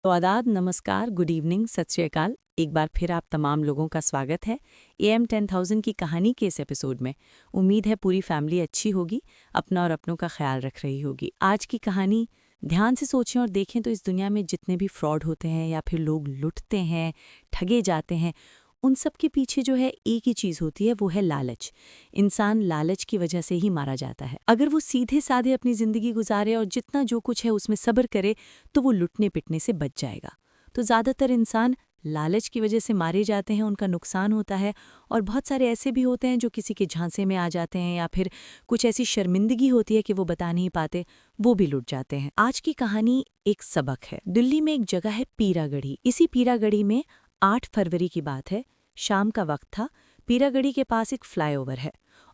तो आदाब, नमस्कार, गुड इवनिंग, सत श्री अकाल। एक बार फिर आप तमाम लोगों का स्वागत है AM 10,000 की कहानी के इस एपिसोड में। उम्मीद है पूरी फैमिली अच्छी होगी, अपना और अपनों का ख्याल रख रही होगी। आज की कहानी ध्यान से सोचें और देखें तो इस दुनिया में जितने भी फ्रॉड होते हैं या फिर लोग लुटते हैं, ठगे जाते हैं, उन सब के पीछे जो है एक ही चीज़ होती है, वो है लालच। इंसान लालच की वजह से ही मारा जाता है। अगर वो सीधे साधे अपनी ज़िंदगी गुजारे और जितना जो कुछ है उसमें सब्र करे तो वो लुटने पिटने से बच जाएगा। तो ज़्यादातर इंसान लालच की वजह से मारे जाते हैं, उनका नुकसान होता है। और बहुत सारे ऐसे भी होते हैं जो किसी के झांसे में आ जाते हैं या फिर कुछ ऐसी शर्मिंदगी होती है कि वो बता नहीं पाते, वो भी लुट जाते हैं। आज की कहानी एक सबक है। दिल्ली में एक जगह है पीरागढ़ी। इसी पीरागढ़ी में 8 फरवरी की बात है, शाम का वक्त था। पीरागढ़ी के पास एक फ्लाईओवर है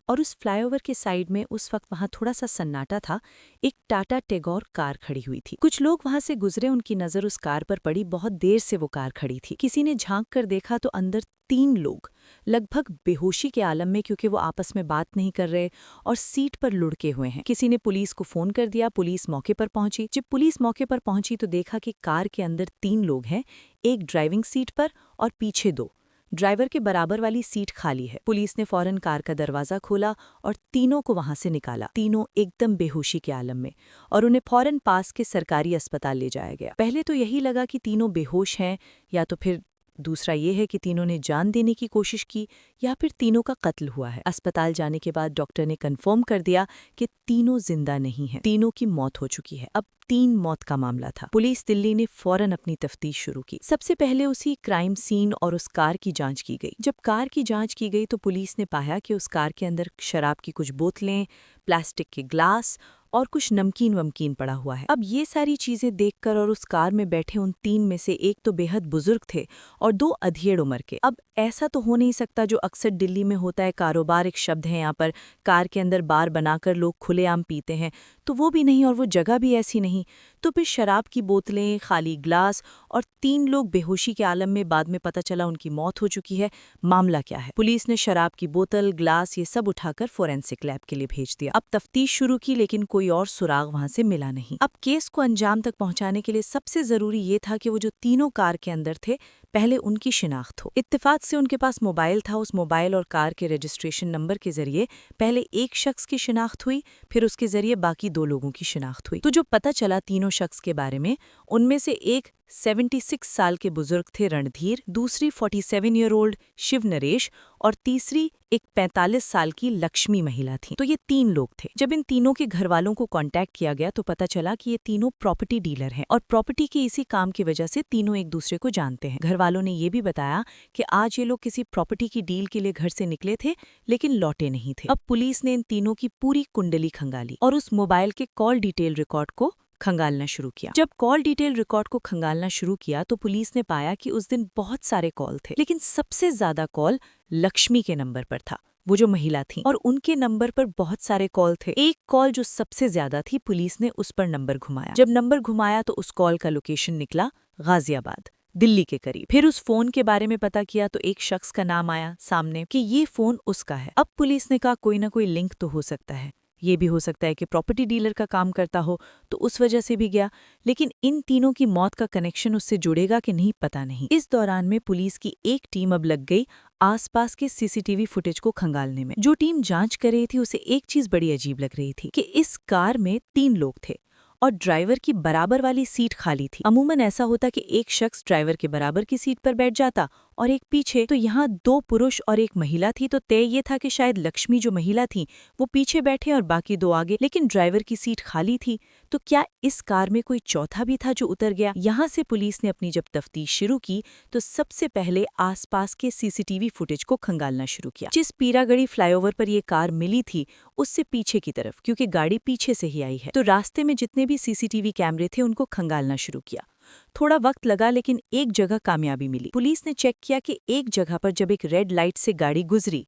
और उस फ्लाईओवर के साइड में उस वक्त वहाँ थोड़ा सा सन्नाटा था। एक टाटा टिगोर कार खड़ी हुई थी। कुछ लोग वहाँ से गुजरे, उनकी नज़र उस कार पर पड़ी। बहुत देर से वो कार खड़ी थी। किसी ने झांक कर देखा तो अंदर 3 लोग लगभग बेहोशी के आलम में, क्योंकि वो आपस में बात नहीं कर रहे और सीट पर लुढ़के हुए हैं। किसी ने पुलिस को फ़ोन कर दिया, पुलिस मौके पर पहुंची। जब पुलिस मौके पर पहुंची तो देखा कि कार के अंदर 3 लोग हैं, एक ड्राइविंग सीट पर और पीछे 2। ड्राइवर के बराबर वाली सीट खाली है। पुलिस ने फौरन कार का दरवाज़ा खोला और तीनों को वहां से निकाला। तीनों एकदम बेहोशी के आलम में, और उन्हें फौरन पास के सरकारी अस्पताल ले जाया गया। पहले तो यही लगा कि तीनों बेहोश हैं, या तो फिर दूसरा ये है कि तीनों ने जान देने की कोशिश की, या फिर तीनों का कत्ल हुआ है। अस्पताल जाने के बाद डॉक्टर ने कन्फर्म कर दिया कि तीनों जिंदा नहीं हैं, तीनों की मौत हो चुकी है। अब 3 मौत का मामला था। पुलिस दिल्ली ने फौरन अपनी तफ्तीश शुरू की। सबसे पहले उसी क्राइम सीन और उस कार की जांच की गई। जब कार की जांच की गई तो पुलिस ने पाया कि उस कार के अंदर शराब की कुछ बोतलें, प्लास्टिक के ग्लास और कुछ नमकीन वमकीन पड़ा हुआ है। अब ये सारी चीजें देखकर और उस कार में बैठे उन 3 में से एक तो बेहद बुजुर्ग थे और 2 अधेड़ उम्र के। अब ऐसा तो हो नहीं सकता जो अक्सर दिल्ली में होता है, कारोबार एक शब्द है यहाँ पर, कार के अंदर बार बनाकर लोग खुलेआम पीते हैं, तो वो भी नहीं और वो जगह भी ऐसी नहीं। तो फिर शराब की बोतलें, खाली ग्लास और 3 लोग बेहोशी के आलम में, बाद में पता चला उनकी मौत हो चुकी है। मामला क्या है? पुलिस ने शराब की बोतल, ग्लास ये सब उठाकर फोरेंसिक लैब के लिए भेज दिया। अब तफ्तीश शुरू की, लेकिन कोई और सुराग वहां से मिला नहीं। अब केस को अंजाम तक पहुंचाने के लिए सबसे जरूरी ये था कि वो जो तीनों कार के अंदर थे, पहले उनकी शिनाख्त हो। इत्तेफाक से उनके पास मोबाइल था। उस मोबाइल और कार के रजिस्ट्रेशन नंबर के जरिए पहले एक शख्स की शिनाख्त हुई, फिर उसके जरिए बाकी 2 लोगों की शिनाख्त हुई। तो जो पता चला तीनों शख्स के बारे में, उनमें से एक 76 साल के बुजुर्ग थे रणधीर, दूसरी 47 ईयर ओल्ड शिव नरेश और तीसरी एक 45 साल की लक्ष्मी महिला थी। तो ये 3 लोग थे। जब इन तीनों के घर वालों को कांटेक्ट किया गया तो पता चला कि ये तीनों प्रॉपर्टी डीलर हैं और प्रॉपर्टी के इसी काम की वजह से तीनों एक दूसरे को जानते हैं। घर वालों ने ये भी बताया कि आज ये लोग किसी प्रॉपर्टी की डील के लिए घर से निकले थे, लेकिन लौटे नहीं थे। अब पुलिस ने इन तीनों की पूरी कुंडली खंगाली और उस मोबाइल के कॉल डिटेल रिकॉर्ड को खंगालना शुरू किया। जब कॉल डिटेल रिकॉर्ड को खंगालना शुरू किया तो पुलिस ने पाया कि उस दिन बहुत सारे कॉल थे, लेकिन सबसे ज्यादा कॉल लक्ष्मी के नंबर पर था, वो जो महिला थी, और उनके नंबर पर बहुत सारे कॉल थे। एक कॉल जो सबसे ज्यादा थी, पुलिस ने उस पर नंबर घुमाया। जब नंबर घुमाया तो उस कॉल का लोकेशन निकला गाजियाबाद, दिल्ली के करीब। फिर उस फोन के बारे में पता किया तो एक शख्स का नाम आया सामने कि ये फोन उसका है। अब पुलिस ने कहा कोई ना कोई लिंक तो हो सकता है, ये भी हो सकता है कि प्रॉपर्टी डीलर का काम करता हो, तो उस वजह से भी गया, लेकिन इन तीनों की मौत का कनेक्शन उससे जुड़ेगा कि नहीं पता नहीं। इस दौरान में पुलिस की एक टीम अब लग गई आसपास के सीसीटीवी फुटेज को खंगालने में। जो टीम जांच कर रही थी उसे एक चीज बड़ी अजीब लग रही थी कि इस कार में 3 लोग थे और ड्राइवर की बराबर वाली सीट खाली थी। अमूमन ऐसा होता कि एक शख्स ड्राइवर के बराबर की सीट पर बैठ जाता और एक पीछे, तो यहाँ 2 पुरुष और एक महिला थी, तो तय ये था कि शायद लक्ष्मी जो महिला थी वो पीछे बैठे और बाकी 2 आगे, लेकिन ड्राइवर की सीट खाली थी। तो क्या इस कार में कोई चौथा भी था जो उतर गया? यहाँ से पुलिस ने अपनी जब तफ्तीश शुरू की तो सबसे पहले आसपास के सीसीटीवी फुटेज को खंगालना शुरू किया। जिस पीरागढ़ी फ्लाईओवर पर ये कार मिली थी उससे पीछे की तरफ, क्योंकि गाड़ी पीछे से ही आई है, तो रास्ते में जितने भी सीसीटीवी कैमरे थे उनको खंगालना शुरू किया। थोड़ा वक्त लगा, लेकिन एक जगह कामयाबी मिली। पुलिस ने चेक किया कि एक जगह पर जब एक रेड लाइट से गाड़ी गुजरी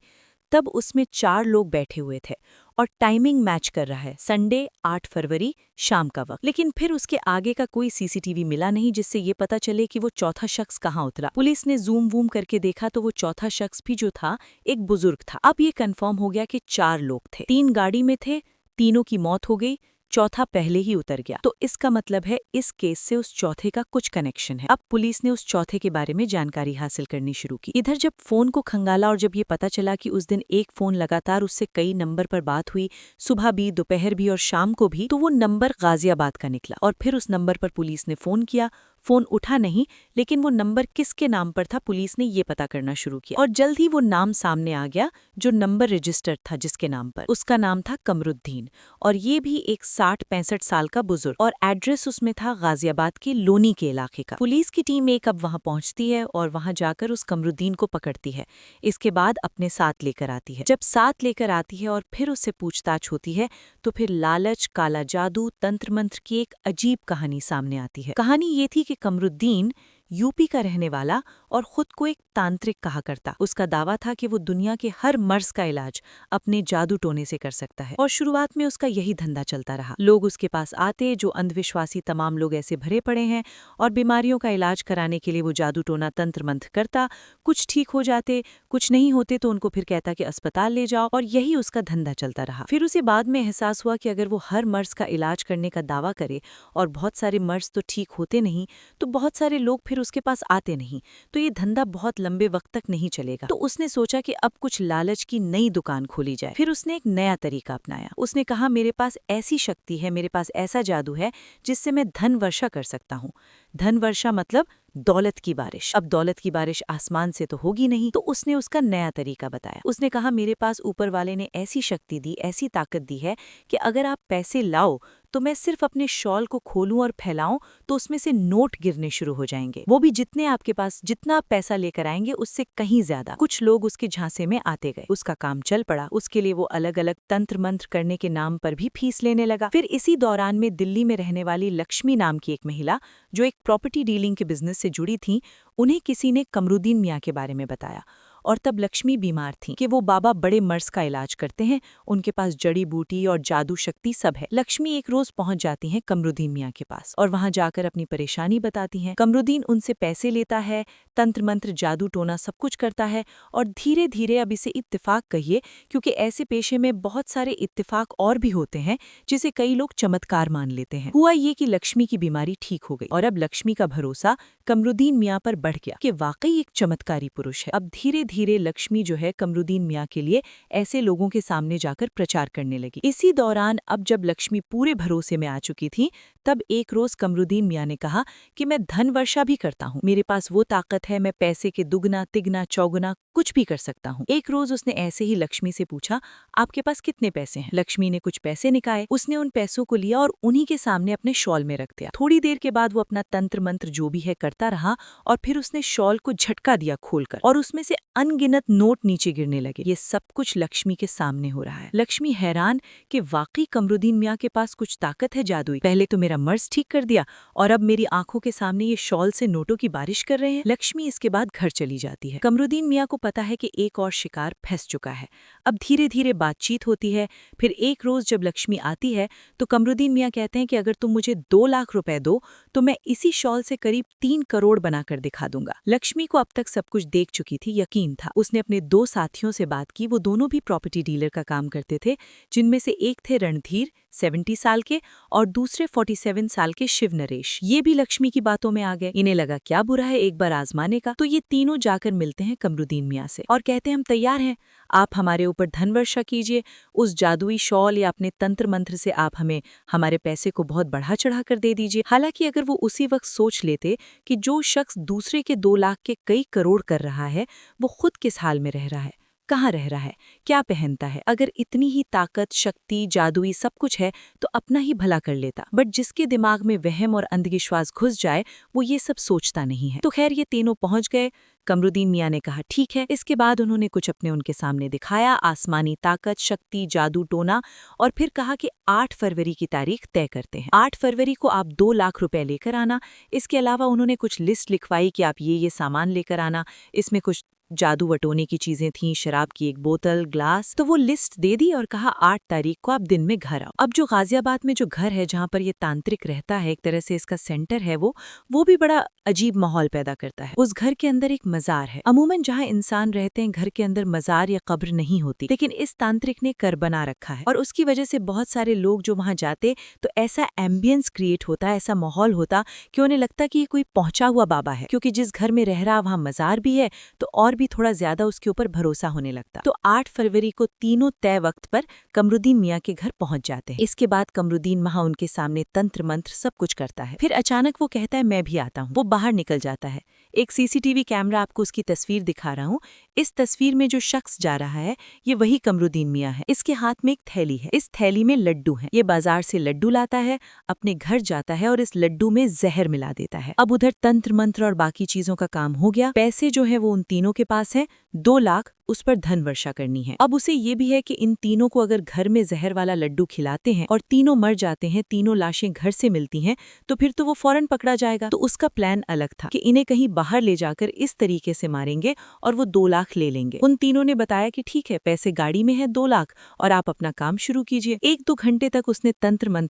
तब उसमें 4 लोग बैठे हुए थे और टाइमिंग मैच कर रहा है, संडे 8 फरवरी शाम का वक्त। लेकिन फिर उसके आगे का कोई सीसीटीवी मिला नहीं जिससे ये पता चले कि वो चौथा शख्स कहाँ उतरा। पुलिस ने जूम वूम करके देखा तो वो चौथा शख्स भी जो था एक बुजुर्ग था। अब ये कंफर्म हो गया कि 4 लोग थे, 3 गाड़ी में थे, तीनों की मौत हो गई, चौथा पहले ही उतर गया। तो इसका मतलब है इस केस से उस चौथे का कुछ कनेक्शन है। अब पुलिस ने उस चौथे के बारे में जानकारी हासिल करनी शुरू की। इधर जब फोन को खंगाला और जब ये पता चला कि उस दिन एक फोन लगातार उससे कई नंबर पर बात हुई, सुबह भी, दोपहर भी और शाम को भी, तो वो नंबर गाजियाबाद का निकला। और फिर उस नंबर पर पुलिस ने फोन किया। फोन उठा नहीं, लेकिन वो नंबर किसके नाम पर था पुलिस ने ये पता करना शुरू किया। और जल्द ही वो नाम सामने आ गया जो नंबर रजिस्टर्ड था जिसके नाम पर। उसका नाम था कमरुद्दीन, और ये भी एक 60-65 साल का बुजुर्ग, और एड्रेस उसमें था गाजियाबाद के लोनी के इलाके का। पुलिस की टीम एक अब वहां पहुंचती है और वहां जाकर उस कमरुद्दीन को पकड़ती है। इसके बाद अपने साथ लेकर आती है। जब साथ लेकर आती है और फिर उससे पूछताछ होती है, तो फिर लालच, काला जादू, तंत्र मंत्र की एक अजीब कहानी सामने आती है। कहानी ये थी कि कमरुद्दीन यूपी का रहने वाला और खुद को एक तांत्रिक कहा करता। उसका दावा था कि वो दुनिया के हर मर्ज का इलाज अपने जादू टोने से कर सकता है, और शुरुआत में उसका यही धंधा चलता रहा। लोग उसके पास आते, जो अंधविश्वासी तमाम लोग ऐसे भरे पड़े हैं, और बीमारियों का इलाज कराने के लिए वो जादू टोना तंत्र मंत्र करता। कुछ ठीक हो जाते, कुछ नहीं होते तो उनको फिर कहता कि अस्पताल ले जाओ, और यही उसका धंधा चलता रहा। फिर उसे बाद में एहसास हुआ कि अगर वो हर मर्ज का इलाज करने का दावा करे और बहुत सारे मर्ज तो ठीक होते नहीं, तो बहुत सारे लोग फिर उसके पास आते नहीं, तो ये धंधा बहुत लंबे वक्त तक नहीं चलेगा। तो उसने सोचा कि अब कुछ लालच की नई दुकान खोली जाए। फिर उसने एक नया तरीका अपनाया। उसने कहा, मेरे पास ऐसी शक्ति है, मेरे पास ऐसा जादू है जिससे मैं धन वर्षा कर सकता हूँ। धन वर्षा मतलब दौलत की बारिश। अब दौलत की बारिश आसमान से तो होगी नहीं, तो उसने उसका नया तरीका बताया। उसने कहा, मेरे पास ऊपर वाले ने ऐसी शक्ति दी, ऐसी ताकत दी है कि अगर आप पैसे लाओ तो मैं सिर्फ अपने शॉल को खोलूं और फैलाऊं तो उसमें से नोट गिरने शुरू हो जाएंगे, वो भी जितने आपके पास, जितना आप पैसा लेकर आएंगे उससे कहीं ज्यादा। कुछ लोग उसके झांसे में आते गए। उसका काम चल पड़ा। उसके लिए वो अलग अलग तंत्र मंत्र करने के नाम पर भी फीस लेने लगा। फिर इसी दौरान में दिल्ली में रहने वाली लक्ष्मी नाम की एक महिला, जो एक प्रॉपर्टी डीलिंग के बिजनेस से जुड़ी थी, उन्हें किसी ने कमरुद्दीन मियाँ के बारे में बताया। और तब लक्ष्मी बीमार थी कि वो बाबा बड़े मर्ज का इलाज करते हैं, उनके पास जड़ी बूटी और जादू शक्ति सब है। लक्ष्मी एक रोज पहुंच जाती हैं कमरुद्दीन मियाँ के पास और वहां जाकर अपनी परेशानी बताती हैं। कमरुद्दीन उनसे पैसे लेता है, तंत्र मंत्र, जादू टोना सब कुछ करता है, और धीरे धीरे, अब इसे इत्तेफाक कहिए क्योंकि ऐसे पेशे में बहुत सारे इत्तेफाक और भी होते हैं जिसे कई लोग चमत्कार मान लेते हैं। हुआ ये कि लक्ष्मी की बीमारी ठीक हो गई और अब लक्ष्मी का भरोसा कमरुद्दीन मियाँ पर बढ़ गया कि वाकई एक चमत्कारी पुरुष है। अब धीरे धीरे लक्ष्मी जो है कमरुद्दीन मियाँ के लिए ऐसे लोगों के सामने जाकर प्रचार करने लगी। इसी दौरान अब जब लक्ष्मी पूरे भरोसे में आ चुकी थी, तब एक रोज कमरुद्दीन मियाँ ने कहा कि मैं धन वर्षा भी करता हूँ, मेरे पास वो ताकत है, मैं पैसे के दुगना तिगना चौगुना कुछ भी कर सकता हूँ। एक रोज उसने ऐसे ही लक्ष्मी से पूछा, आपके पास कितने पैसे हैं? लक्ष्मी ने कुछ पैसे निकाले। उसने उन पैसों को लिया और उन्हीं के सामने अपने शॉल में रख दिया। थोड़ी देर के बाद वो अपना तंत्र मंत्र जो भी है करता रहा और फिर उसने शॉल को झटका दिया खोलकर, और उसमें से अनगिनत नोट नीचे गिरने लगे। ये सब कुछ लक्ष्मी के सामने हो रहा है। लक्ष्मी हैरान कि वाकई कमरुद्दीन मियाँ के पास कुछ ताकत है जादुई। पहले तो मेरा मर्ज ठीक कर दिया और अब मेरी आंखों के सामने ये शॉल से नोटों की बारिश कर रहे हैं। लक्ष्मी इसके बाद घर चली जाती है। कमरुद्दीन मियाँ को पता है कि एक और शिकार फंस चुका है। अब धीरे धीरे बातचीत होती है। फिर एक रोज जब लक्ष्मी आती है तो कमरुद्दीन मियाँ कहते हैं कि अगर तुम मुझे 2 लाख रुपए दो तो मैं इसी शॉल से करीब 3 करोड़ बनाकर दिखा दूंगा। लक्ष्मी को अब तक सब कुछ देख चुकी थी, यकीन था। उसने अपने 2 साथियों से बात की। वो दोनों भी प्रॉपर्टी डीलर का काम करते थे, जिनमें से एक थे रणधीर 70 साल के और दूसरे 47 साल के शिव नरेश। ये भी लक्ष्मी की बातों में आ गए। इन्हें लगा क्या बुरा है एक बार आजमाने का। तो ये तीनों जाकर मिलते हैं कमरुद्दीन मियाँ से और कहते हैं, हम तैयार हैं, आप हमारे ऊपर धन वर्षा कीजिए। उस जादुई शॉल या अपने तंत्र मंत्र से आप हमें हमारे पैसे को बहुत बढ़ा चढ़ा कर दे दीजिए। हालांकि अगर वो उसी वक्त सोच लेते कि जो शख्स दूसरे के 2 लाख के कई करोड़ कर रहा है, वो खुद किस हाल में रह रहा है, कहाँ रह रहा है, क्या पहनता है, अगर इतनी ही ताकत, शक्ति, जादुई सब कुछ है तो अपना ही भला कर लेता। बट जिसके दिमाग में वहम और अंधविश्वास घुस जाए वो ये सब सोचता नहीं है। तो खैर ये तीनों पहुंच गए। कमरुद्दीन मियाँ ने कहा ठीक है। इसके बाद उन्होंने कुछ अपने उनके सामने दिखाया, आसमानी ताकत, शक्ति, जादू टोना, और फिर कहा कि 8 फरवरी की तारीख तय करते हैं। 8 फरवरी को आप 2 लाख रुपए लेकर आना। इसके अलावा उन्होंने कुछ लिस्ट लिखवाई कि आप ये सामान लेकर आना। इसमें कुछ जादू वटोने की चीजें थीं, शराब की एक बोतल, ग्लास। तो वो लिस्ट दे दी और कहा 8 तारीख को आप दिन में घर आओ। अब जो गाजियाबाद में जो घर है जहाँ पर ये तांत्रिक रहता है, एक तरह से इसका सेंटर है, वो भी बड़ा अजीब माहौल पैदा करता है। उस घर के अंदर एक मजार है। अमूमन जहाँ इंसान रहते हैं घर के अंदर मजार या कब्र नहीं होती, लेकिन इस तांत्रिक ने कर बना रखा है और उसकी वजह से बहुत सारे लोग जो वहाँ जाते तो ऐसा एम्बियंस क्रिएट होता, ऐसा माहौल होता कि उन्हें लगता कि ये कोई पहुंचा हुआ बाबा है, क्योंकि जिस घर में रह रहा वहाँ मजार भी है तो और भी थोड़ा ज्यादा उसके ऊपर भरोसा होने लगता। तो 8 फरवरी को तीनों तय वक्त पर कमरुद्दीन मियाँ के घर पहुंच जाते हैं। इसके बाद कमरुद्दीन वहाँ उनके सामने तंत्र मंत्र सब कुछ करता है। फिर अचानक वो कहता है मैं भी आता हूँ। वो बाहर निकल जाता है। एक सीसीटीवी कैमरा आपको उसकी तस्वीर दिखा रहा हूँ। इस तस्वीर में जो शख्स जा रहा है ये वही कमरुद्दीन मियाँ है। इसके हाथ में एक थैली है, इस थैली में लड्डू है। ये बाजार से लड्डू लाता है, अपने घर जाता है और इस लड्डू में जहर मिला देता है। अब उधर तंत्र मंत्र और बाकी चीजों का काम हो गया। पैसे जो है वो उन तीनों के पास है, 2 लाख उस पर धन वर्षा करनी है। अब उसे ये भी है कि इन तीनों को अगर घर में जहर वाला लड्डू खिलाते हैं और तीनों मर जाते हैं, तीनों लाशें घर से मिलती हैं, तो फिर तो वो फौरन पकड़ा जाएगा। तो उसका प्लान अलग था कि इन्हें कहीं बाहर ले जाकर इस तरीके से मारेंगे और वो 2 लाख ले लेंगे। उन तीनों ने बताया कि ठीक है, पैसे गाड़ी में है 2 लाख और आप अपना काम शुरू कीजिए। 1-2 घंटे तक उसने तंत्र मंत्र